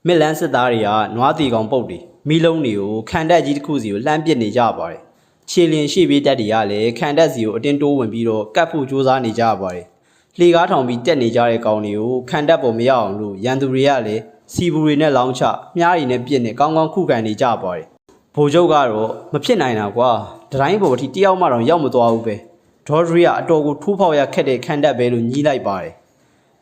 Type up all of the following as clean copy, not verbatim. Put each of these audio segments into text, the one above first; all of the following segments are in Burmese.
မစ်လန်စစ်သားတွေကနွားတီကောင်ပုတ်တွေမီးလုံးတွေကိုခံတက်ကြီးတစ်ခုစီကိုလှမ်းပစ်နေကြပါတယ်ခြေလျင်ရှိပေးတက်တွေကလည်းခံတက်စီကိုအတင်းတိုးဝင်ပြီးတော့ကတ်ဖို့ကြိုးစားနေကြပါတယ်လှေကားထောင်ပြီးတက်နေကြတဲ့ကောင်တွေကိုခံတက်ပေါ်မရအောင်လို့ရန်သူတွေကလည်းစီဘူးတွေနဲ့လောင်းချမြားတွေနဲ့ပြစ်နေကောင်းကောင်းခုခံနေကြပါတယ်ဗိုလ်ချုပ်ကတော့မဖြစ်နိုင်တာကွာတတိုင်းပေါ်အထိတယောက်မှတော့ရောက်မသွားဘူးပဲဒေါ်ဒရီကအတော်ကိုထိုးဖောက်ရခက်တဲ့ခံတက်ပဲလို့ညီးလိုက်ပါတယ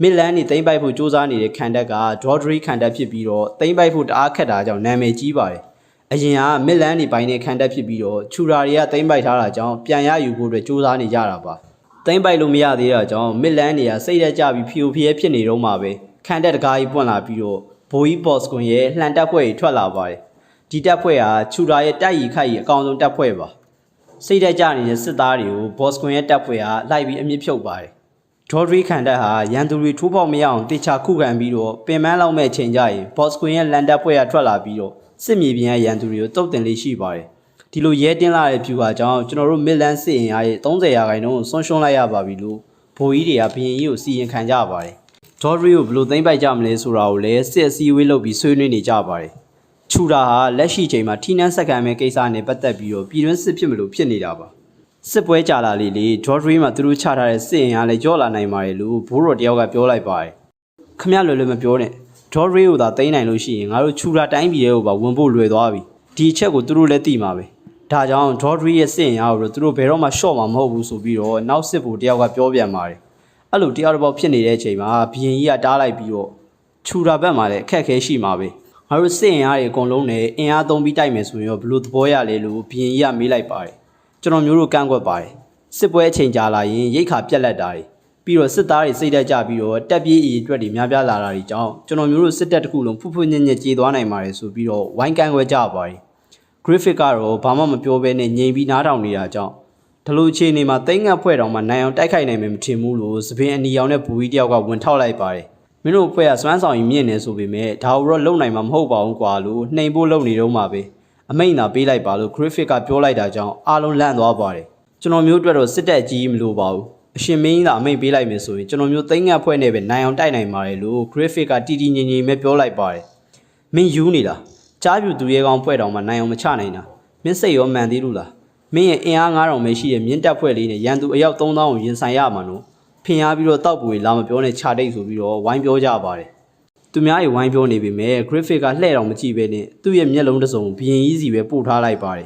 ်မစ်လန်နေသိမ့်ပိုက်ဖို့စူးစမ်းနေတဲ့ခံတက်ကဒေါ်ဒရီခံတက်ဖြစ်ပြီးတော့သိမ့်ပိုက်ဖို့တအားခက်တာကြောင့်နာမည်ကြီးပါတယ်။အရင်ကမစ်လန်နေပိုင်းနဲ့ခံတက်ဖြစ်ပြီးတော့ချူရာတွေကသိမ့်ပိုက်ထားတာကြောင့်ပြန်ရယူဖို့အတွက်စူးစမ်းနေကြတာပါ။သိမ့်ပိုက်လို့မရသေးတာကြောင့်မစ်လန်နေကစိတ်ရက်ကြပြီးဖီယိုဖီရဲဖြစ်နေတော့မှပဲခံတက်တကားကြီးပွင့်လာပြီးတော့ဘိုးကြီးဘော့စကွန်ရဲ့လှန်တက်ဖွဲ့ကြီးထွက်လာပါတယ်။ဒီတက်ဖွဲ့ကချူရာရဲ့တိုက်ရီခိုက်ကြီးအကောင်ဆုံးတက်ဖွဲ့ပါ။စိတ်ရက်ကြနေတဲ့စစ်သားတွေကိုဘော့စကွန်ရဲ့တက်ဖွဲ့ကလိုက်ပြီးအမြင့်ဖြုတ်ပါတယ်ဒေါ်ဒရီခံတက်ဟာရန်သူတွေထိုးပေါက်မရအောင်တေချာခုခံပြီးတော့ပင်မန်းလောက်မဲ့ချိန်ကြရင်ဘော့စကွင်ရဲ့လန်တက်ဖွဲ့ရထွက်လာပြီးတော့စစ်မြေပြင်ရဲ့ရန်သူတွေကိုတုတ်တင်လေးရှိပါတယ်ဒီလိုရဲတင်းလာတဲ့ဖြူဟာကြောင့်ကျွန်တော်တို့မစ်လန်စစ်အင်အားရဲ့30%ကိုဆုံးရှုံးလိုက်ရပါပြီလို့ဗိုလ်ကြီးတွေကဘရင်ကြီးကိုစီရင်ခံကြပါတယ်ဒေါ်ဒရီကိုဘယ်လိုသိမ့်ပိုက်ကြမလဲဆိုတာကိုလည်းစစ်အစည်းအဝေးလုပ်ပြီးဆွေးနွေးနေကြပါတယ်ချူတာဟာလက်ရှိချိန်မှာထိနှန်းစက္ကန့်ပဲကိစ္စနဲ့ပတ်သက်ပြီးတော့ပြည်တွင်းစစ်ဖြစ်မလို့ဖြစ်နေတာပါစစ်ပွဲကြာလာလေဒေါ်ဒရီမှာသူတို့ချထားတဲ့စစ်အင်အားလည်းကြော့လာနိုင်ပါတယ်လို့ဘိုးတော်တယောက်ကပြောလိုက်ပါတယ်ခမရလွယ်လွယ်မပြောနဲ့ဒေါ်ဒရီကိုသာသိမ်းနိုင်လို့ရှိရင်ငါတို့ချူတာတိုင်းပြည်တွေကိုပါဝင်ဖို့လွယ်သွားပြီဒီအချက်ကိုသူတို့လည်းသိမှာပဲဒါကြောင့်ဒေါ်ဒရီရဲ့စစ်အင်အားကိုသူတို့ဘယ်တော့မှရှော့မှာမဟုတ်ဘူးဆိုပြီးတော့နောက်စစ်ဖို့တယောက်ကပြောပြန်ပါတယ်အဲ့လိုတယောက်တစ်ပေါက်ဖြစ်နေတဲ့အချိန်မှာဘရင်ကြီးကတားလိုက်ပြီးတော့ချူတာဘက်မှာလည်းအခက်အခဲရှိမှာပဲငါတို့စစ်အင်အားတွေအကုန်လုံးနဲ့အင်အားသုံးပြီးတိုက်မယ်ဆိုရင်ရောဘယ်လိုသဘောရလဲလို့ဘရင်ကြီးကမေးလိုက်ပါတယ်ကျွန်တော်မျိုးတို့ကန့်ကွက်ပါတယ်စစ်ပွဲအချိန်ကြာလာရင်ရိတ်ခါပြက်လက်တာတွေပြီးတော့စစ်သားတွေစိတ်တက်ကြပြီးတော့တက်ပြေးအီအတွက်တွေများပြားလာတာတွေကြောင့်ကျွန်တော်မျိုးတို့စစ်တပ်တစ်ခုလုံးဖူးဖူးညံ့ညံ့ကြေသွားနိုင်ပါတယ်ဆိုပြီးတော့ဝိုင်းကန့်ကွက်ကြပါတယ်ဂရစ်ဖစ်ကတော့ဘာမှမပြောဘဲနဲ့ငြိမ်ပြီးနားထောင်နေတာကြောင့်ဒီလိုအခြေအနေမှာသိန်းငတ်ဖွဲ့တော်မှာနိုင်အောင်တိုက်ခိုက်နိုင်မယ်မထင်ဘူးလို့သပင်အနီရောင်နဲ့ဘူကြီးတယောက်ကဝင်ထောက်လိုက်ပါတယ်မင်းတို့ဖွဲ့ကစွမ်းဆောင်ရည်မြင့်နေဆိုပေမဲ့ဒါကိုတော့လုံနိုင်မှာမဟုတ်ပါဘူးကွာလို့နှိမ်ဖို့လုပ်နေတော့မှာပဲအမိန့်သာပေးလိုက်ပါလို့ဂရစ်ဖစ်ကပြောလိုက်တာကြောင့်အားလုံးလန့်သွားပါတယ်ကျွန်တော်မျိုးအတွက်တော့စစ်တပ်ကြီးမလို့ပါဘူးအရှင်မင်းကြီးသာအမိန့်ပေးလိုက်မယ်ဆိုရင်ကျွန်တော်မျိုးသိန်းငတ်ဖွဲ့နဲ့ပဲနိုင်အောင်တိုက်နိုင်ပါတယ်လို့ဂရစ်ဖစ်ကတီတီငြိမ်ငြိမ်ပဲပြောလိုက်ပါတယ်မင်းယူနေလားကြားပြူသူရဲကောင်းဖွဲ့တော်မှာနိုင်အောင်မချနိုင်တာမင်းစိတ်ရောမှန်သေးလို့လားမင်းရဲ့အင်အား9000ပဲရှိတဲ့မြင်းတပ်ဖွဲ့လေးနဲ့ရန်သူအယောက်3000ကိုရင်ဆိုင်ရမှာနော်ဖင်အားပြီးတော့တောက်ပူတွေလာမပြောနဲ့ခြာတိတ်ဆိုပြီးတော့ဝိုင်းပြောကြပါတယ်သူများတွေဝိုင်းပြောနေပေမဲ့ဂရစ်ဖစ်ကလှဲ့တော်မကြည့်ပဲနဲ့သူ့ရဲ့မျက်လုံးတစ်စုံဘရင်ကြီးစီပဲပို့ထားလိုက်ပါတယ်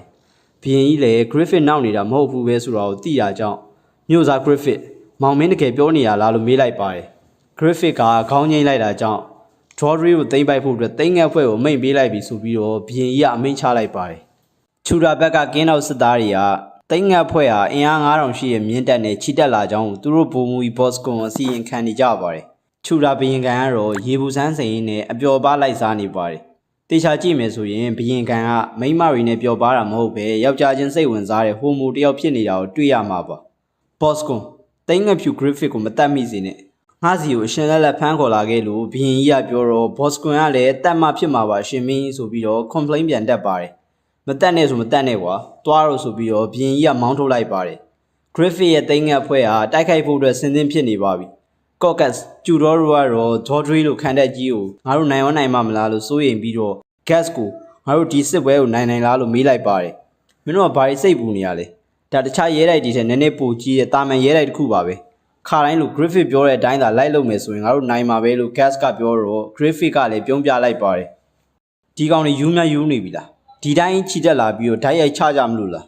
ဘရင်ကြီးလည်းဂရစ်ဖစ်နောက်နေတာမဟုတ်ဘူးပဲဆိုတာကိုသိတာကြောင့်မြို့စားဂရစ်ဖစ်မောင်မင်းတကယ်ပြောနေရလားလို့မေးလိုက်ပါတယ်ဂရစ်ဖစ်ကခေါင်းငိမ့်လိုက်တာကြောင့်ဒေါ်ဒရီကိုသိမ့်ပိုက်ဖို့အတွက်သိမ့်ငတ်ဖွဲ့ကိုအမိန့်ပေးလိုက်ပြီးဆိုပြီးတော့ဘရင်ကြီးကအမိန့်ချလိုက်ပါတယ်ချူရာဘက်ကကင်းတော်စစ်သားတွေကသိမ့်ငတ်ဖွဲ့ဟာအင်အား9000ရှိတဲ့မြင်းတပ်နဲ့ချီတက်လာကြောင်းသူတို့ဗိုလ်မှူးကြီးဘော့စကွန်အစီရင်ခံနေကြပါတယ်ချူရာဘရင်ကန်ကတော့ရေဘူးစန်းစိန်နဲ့အပျော်ပါလိုက်စားနေပါတယ်တေချာကြည့်မယ်ဆိုရင်ဘရင်ကန်ကမိန်းမတွေနဲ့ပျော်ပါတာမဟုတ်ပဲယောက်ျားချင်းစိတ်ဝင်စားတဲ့ဟိုမိုတယောက်ဖြစ်နေတာကိုတွေ့ရမှာပါဘော့စကွန်သိန်းငတ်ဖြူဂရစ်ဖစ်ကိုမတတ်မိစေနဲ့ငါစီကိုအရှင်လက်လက်ဖမ်းခေါ်လာခဲ့လို့ဘရင်ကြီးကပြောတော့ဘော့စကွန်ကလည်းတတ်မှဖြစ်မှာပါရှင်မင်းဆိုပြီးတော့ complain ပြန်တက်ပါတယ်မတတ်နဲ့ဆိုမတတ်နဲ့ကွာတွားတော့ဆိုပြီးတော့ဘရင်ကြီးကမောင်းထုတ်လိုက်ပါတယ်ဂရစ်ဖစ်ရဲ့သိန်းငတ်ဖွဲ့ဟာတိုက်ခိုက်ဖို့အတွက်စဉ်သင်းဖြစ်နေပါပြီကော့ကတ်ကျူတော်တို့ကတော့ဂျော်ဒရီလိုခံတဲ့ကြီးကိုငါတို့နိုင်ရောနိုင်မှာမလားလို့စိုးရိမ်ပြီးတော့ဂက်စ်ကိုငါတို့ဒီစစ်ပွဲကိုနိုင်လားလို့မေးလိုက်ပါတယ်မင်းတို့ကဘာတွေစိတ်ပူနေရလဲဒါတခြားရဲတိုက်တွေထက်နည်းနည်းပိုကြီးတဲ့တာမန်ရဲတိုက်တစ်ခုပါပဲခါတိုင်းလိုဂရစ်ဖစ်ပြောတဲ့အတိုင်းသာလိုက်လုပ်မယ်ဆိုရင်ငါတို့နိုင်မှာပဲလို့ဂက်စ်ကပြောတော့ဂရစ်ဖစ်ကလည်းပြုံးပြလိုက်ပါတယ်ဒီကောင်တွေယူမြယူနေပြီလားဒီတိုင်းချီတက်လာပြီးတော့ဓာတ်ရိုက်ချကြမလို့လာ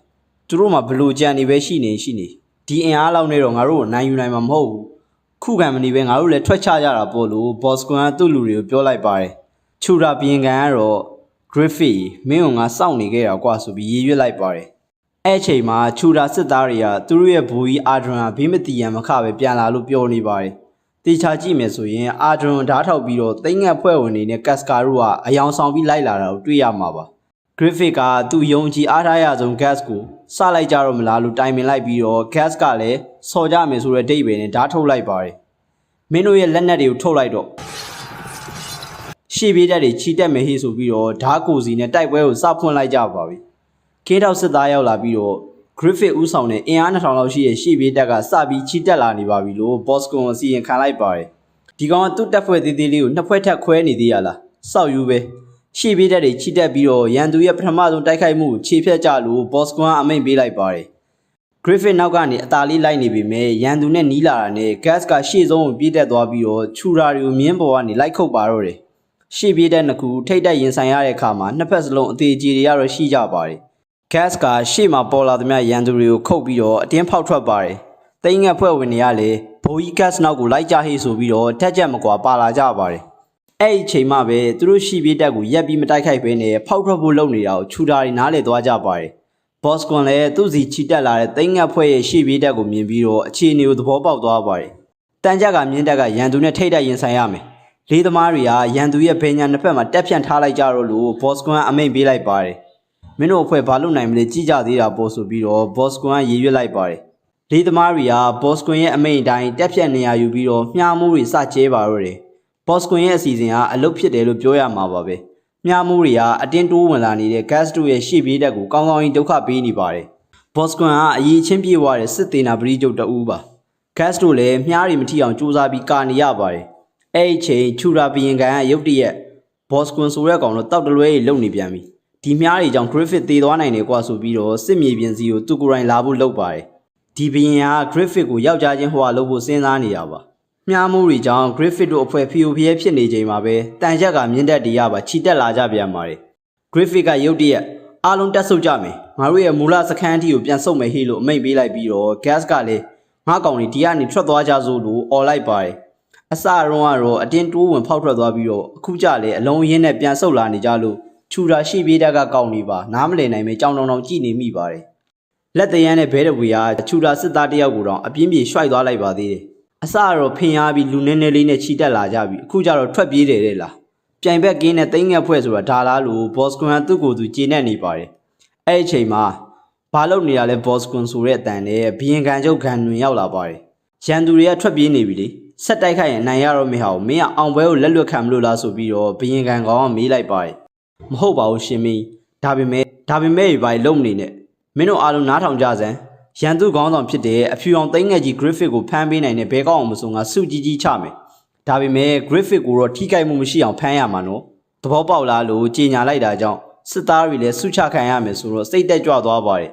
းသူတို့မှဘလို့ကြံနေပဲရှိနေဒီအင်အားလောက်နေတော့ငါတို့ကိုနိုင်ယူနိုင်မှာမဟုတ်ဘူးခုခံမနေပဲငါတို့လည်းထွက်ချကြတာပေါ့လို့ဘော့စကွန်ကသူ့လူတွေကိုပြောလိုက်ပါတယ်ချူရာပြင်ကန်ကတော့ဂရစ်ဖစ်မင်းကငါစောင့်နေခဲ့တာကွာဆိုပြီးရည်ရွက်လိုက်ပါတယ်အဲ့အချိန်မှာချူရာစစ်သားတွေကသူတို့ရဲ့ဘူကြီးအာဒရွန်ဘေးမတီရန်မခပဲပြန်လာလို့ပြောနေပါတယ်တေချာကြည့်မယ်ဆိုရင်အာဒရွန်ဓာတ်ထောက်ပြီးတော့သိငတ်ဖွဲ့ဝင်နေနဲ့ကတ်စကာတို့ကအယောင်ဆောင်ပြီးလိုက်လာတာကိုတွေ့ရမှာပါဂရစ်ဖစ်ကသူ့ယုံကြည်အားထားရဆုံးဂတ်စ်ကိုစလိုက်ကြတော့မလားလို့တိုင်ပင်လိုက်ပြီးတော့ဂတ်စ်ကလည်းစော်ကြမယ်ဆိုတဲ့ဒိတ်ပဲနဲ့ဓာတ်ထုတ်လိုက်ပါတယ်မင်းတို့ရဲ့လက်နက်တွေကိုထုတ်လိုက်တော့ရှေ့ပြေးတက်တွေချီတက်မယ်ဟေ့ဆိုပြီးတော့ဓာတ်ကိုစီနဲ့တိုက်ပွဲကိုစဖွင့်လိုက်ကြပါပြီခင်းထောက်စစ်သားရောက်လာပြီးတော့ဂရစ်ဖစ်ဦးဆောင်တဲ့အင်အား2000လောက်ရှိတဲ့ရှေ့ပြေးတက်ကစပြီးချီတက်လာနေပါပြီလို့ဘော့စကွန်အစီရင်ခံလိုက်ပါတယ်ဒီကောင်ကသူ့တက်ဖွဲ့သေးသေးလေးကိုနှစ်ဖွဲ့ထက်ခွဲနေသေးရလား စောက်ယူပဲရှေ့ပြေးတက်တွေချီတက်ပြီးတော့ရန်သူရဲ့ပထမဆုံးတိုက်ခိုက်မှုကိုခြေဖြတ်ကြလို့ boss ကွန်ကအမိန့်ပေးလိုက်ပါတယ် Griffith နောက်ကနေအသာလေးလိုက်နေပြီမဲ့ရန်သူနဲ့နီးလာတာနဲ့ gas ကရှေ့ဆုံးကိုပြေးတက်သွားပြီးတော့ချူရာတွေကိုမြင်းပေါ်ကနေလိုက်ခုတ်ပါတော့တယ်ရှေ့ပြေးတက်နှစ်ခုထိတ်တက်ရင်ဆိုင်ရတဲ့အခါမှာနှစ်ဖက်စလုံးအသေးကြီးတွေကတော့ရှိကြပါတယ် gas ကရှေ့မှာပေါ်လာသမျှရန်သူတွေကိုခုတ်ပြီးတော့အတင်းဖောက်ထွက်ပါတယ်တိတ်ငက်ဖွဲ့ဝင်တွေကလည်းဘိုးကြီး gas နောက်ကိုလိုက်ကြဟေ့ဆိုပြီးတော့ထက်ချက်မကွာပါလာကြပါတယ်အဲ့ဒီချိန်မှပဲသူတို့ရှေ့ပြေးတက်ကိုရက်ပြီးမတိုက်ခိုက်ဘဲနဲ့ဖောက်ထွက်ဖို့လုပ်နေတာကိုချူရာတွေနားလေသွားကြပါတယ်boss ကွန်လည်းသူ့စီချီတက်လာတဲ့တိတ်ငက်ဖွဲ့ရဲ့ရှေ့ပြေးတက်ကိုမြင်ပြီးတော့အခြေအနေကိုသဘောပေါက်သွားပါတယ်တန်ကြက်ကမြင်းတက်ကရန်သူနဲ့ထိတ်တက်ရင်ဆိုင်ရမယ်လေးသမားတွေကရန်သူရဲ့ဘဲညာနှစ်ဖက်မှာတက်ဖြန့်ထားလိုက်ကြတော့လို့ boss ကွန်ကအမိန့်ပေးလိုက်ပါတယ်မင်းတို့အဖွဲ့ဘာလို့နိုင်မလဲကြည့်ကြသေးတာပေါ့ဆိုပြီးတော့ boss ကွန်ကရေရွက်လိုက်ပါတယ်လေးသမားတွေက boss ကွန်ရဲ့အမိန့်အတိုင်းတက်ဖြန့်နေရယူပြီးတော့မြားမှုတွေစကျဲပါတော့တယ် boss ကွန်ရဲ့အစီအစဉ်ကအလုပ်ဖြစ်တယ်လို့ပြောရမှာပါပဲမြားမှုတွေကအတင်းတိုးဝင်လာနေတဲ့ gas တို့ရဲ့ရှေ့ပြေးတက်ကိုကောင်းကောင်းကြီးဒုက္ခပေးနေပါတယ် boss ကွန်ကအရေးချင်းပြေးသွားတဲ့စစ်သေးနာပရိကျုပ်တအူးပါ gas တို့လည်းမြားတွေမထိအောင်ကြိုးစားပြီးကာနေရပါတယ်အဲ့ဒီချိန်ချူရာဘရင်ကန်ကရုတ်တရက် boss ကွန်ဆိုတဲ့ကောင်တော့တောက်တလွဲကြီးလုံနေပြန်ပြီဒီမြားတွေကြောင့် Griffith သေသွားနိုင်တယ်ကွာဆိုပြီးတော့စစ်မြေပြင်စီကိုသူကိုယ်တိုင်လာဖို့လုပ်ပါတယ်ဒီဘရင်က Griffith ကိုယောက်ျားချင်းဟိုဟာလုပ်ဖို့စဉ်းစားနေတာပါမြားမှုတွေကြောင့် Griffith တို့အဖွဲ့ဖီယိုဖျဲဖြစ်နေချိန်မှာပဲတန်ချက်ကမြင့်တက်တီးရပါခြိတက်လာကြပြန်ပါတယ် Griffith ကရုတ်တရက်အားလုံးတက်ဆုပ်ကြမယ်ငါတို့ရဲ့မူလစခန်းအထိကိုပြန်ဆုပ်မယ်ဟေ့လို့အမိန့်ပေးလိုက်ပြီးတော့ gas ကလည်းငါကောင်တွေဒီကနေထွက်သွားကြစို့လို့អော်လိုက်ပါတယ်အစတုန်းကတော့အတင်းတိုးဝင်ဖောက်ထွက်သွားပြီးတော့အခုကြလည်းအလုံးရင်းနဲ့ပြန်ဆုပ်လာနေကြလို့ချူရာရှိပြေးတက်ကကောင်းနေပါနားမလည်နိုင်ပဲကြောင်တောင်ကြည့်နေမိပါတယ်လက်တရမ်းနဲ့ဘဲတပွေကချူရာစစ်သားတယောက်ကိုတော့အပြင်းပြေရွှိုက်သွားလိုက်ပါသေးတယ်အစကတော့ဖင်ရပြီးလူနည်းနည်းလေးနဲ့ခြိတက်လာကြပြီအခုကျတော့ထွက်ပြေးတယ်တဲ့လားပြိုင်ဘက်ကင်းနဲ့တိတ်ငက်ဖွဲ့ဆိုတာဒါလားလို့ boss ကွန်ကသူ့ကိုယ်သူကျေနပ်နေပါတယ်အဲ့ဒီအချိန်မှာဘာလုပ်နေရလဲ boss ကွန်ဆိုတဲ့အတန်နဲ့ဘရင်ကန်ချုပ်ခံတွင်ရောက်လာပါတယ်ရန်သူတွေကထွက်ပြေးနေပြီလေဆက်တိုက်ခိုက်ရင်နိုင်ရတော့မင်းဟာကိုမင်းကအောင်ပွဲကိုလက်လွတ်ခံမလို့လားဆိုပြီးတော့ဘရင်ကန်ကောင်ကမေးလိုက်ပါတယ်မဟုတ်ပါဘူးရှင်မင်းဒါပေမဲ့ဘာလို့လုံနေနဲ့မင်းတို့အားလုံးနားထောင်ကြစမ်းရန်သူခေါင်းဆောင်ဖြစ်တဲ့အဖြူအောင်သိန်းငယ်ကြီး Griffith ကိုဖမ်းပေးနိုင်တဲ့ဘဲကောင်းအောင်မဆိုငါစုကြီးကြီးချမယ်ဒါပေမဲ့ Griffith ကိုတော့ထိခိုက်မှုမရှိအောင်ဖမ်းရမှာနော်သဘောပေါက်လားလို့ကြေညာလိုက်တာကြောင့်စစ်သားတွေလည်းစုချခံရမယ်ဆိုတော့စိတ်တက်ကြွသွားပါတယ်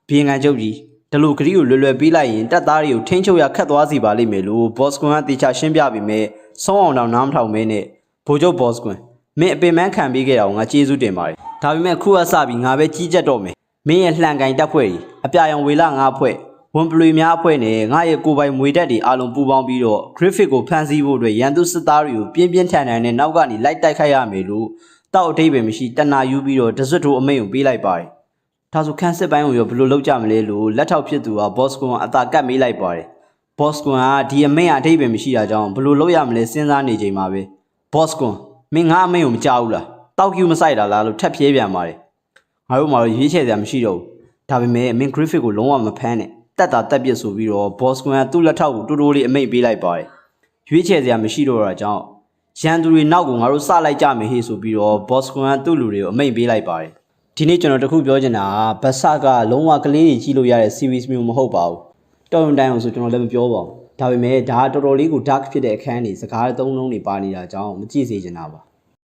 ဘရင်ကန်ချုပ်ကြီးဒီလိုဂရီကိုလွယ်လွယ်ပေးလိုက်ရင်တပ်သားတွေကိုထိန်းချုပ်ရခတ်သွားစီပါလိမ့်မယ်လို့ boss ကွန်ကတေချာရှင်းပြပြီးမဲ့ဆုံးအောင်တော့နားမထောင်မဲနဲ့ဗိုလ်ချုပ် boss ကွန်မင်းအပင်ပန်းခံပေးခဲ့တာကိုငါကျေးဇူးတင်ပါတယ်ဒါပေမဲ့ခုကစပြီးငါပဲကြီးကြပ်တော့မယ်မင်းရဲ့လှန်ကင်တပ်ဖွဲ့ကြီးအပြာရောင်ဝေလငါအဖွဲ့ဝန်ပလွေများအဖွဲ့နဲ့ငါရဲ့ကိုပိုင်မွေတက်တွေအားလုံးပူးပေါင်းပြီးတော့ Griffith ကိုဖမ်းဆီးဖို့အတွက်ရန်သူစစ်သားတွေကိုပြင်းပြင်းထန်ထန်နဲ့နောက်ကနေလိုက်တိုက်ခိုက်ရမယ်လို့တောက်အထိပ်ပဲမရှိတနာယူပြီးတော့တစွတ်ထိုးအမိန့်ကိုပေးလိုက်ပါတယ်ဒါဆိုခန်းစစ်ပိုင်းကိုရောဘယ်လိုလုပ်ကြမလဲလို့လက်ထောက်ဖြစ်သူက boss ကွန်ကအသာကတ်မေးလိုက်ပါတယ် boss ကွန်ကဒီအမိန့်အထိပ်ပဲမရှိတာကြောင့်ဘယ်လိုလုပ်ရမလဲစဉ်းစားနေချိန်မှာပဲ boss ကွန်မင်းငါအမိန့်ကိုမကြောက်ဘူးလားတောက်ကျူမဆိုင်တာလားလို့ထပ်ဖြဲပြန်ပါတယ်ငါတို့မှတော့ရွေးချယ်စရာမရှိတော့ဘူးဒါပေမဲ့မင်း Griffith ကိုလုံးဝမဖမ်းနဲ့တက်တာတက်ပြစ်ဆိုပြီးတော့ boss ကွန်ကသူ့လက်ထောက်ကိုတိုးတိုးလေးအမိန့်ပေးလိုက်ပါတယ်ရွေးချယ်စရာမရှိတော့တာကြောင့်ရန်သူတွေနောက်ကိုငါတို့စလိုက်ကြမယ်ဟေ့ဆိုပြီးတော့ boss ကွန်ကသူ့လူတွေကိုအမိန့်ပေးလိုက်ပါတယ်ဒီနေ့ကျွန်တော်တခုပြောချင်တာကဘတ်ဆကလုံးဝကလေးတွေကြီးလို့ရတဲ့ series မျိုးမဟုတ်ပါဘူးတော်ရုံတိုင်းအောင်ဆိုကျွန်တော်လည်းမပြောပါဘူးဒါပေမဲ့ဒါကတော်တော်လေးကို dark ဖြစ်တဲ့အခန်းတွေစကားသုံးလုံးတွေပါနေတာကြောင့်မကြည့်စေချင်တာပါ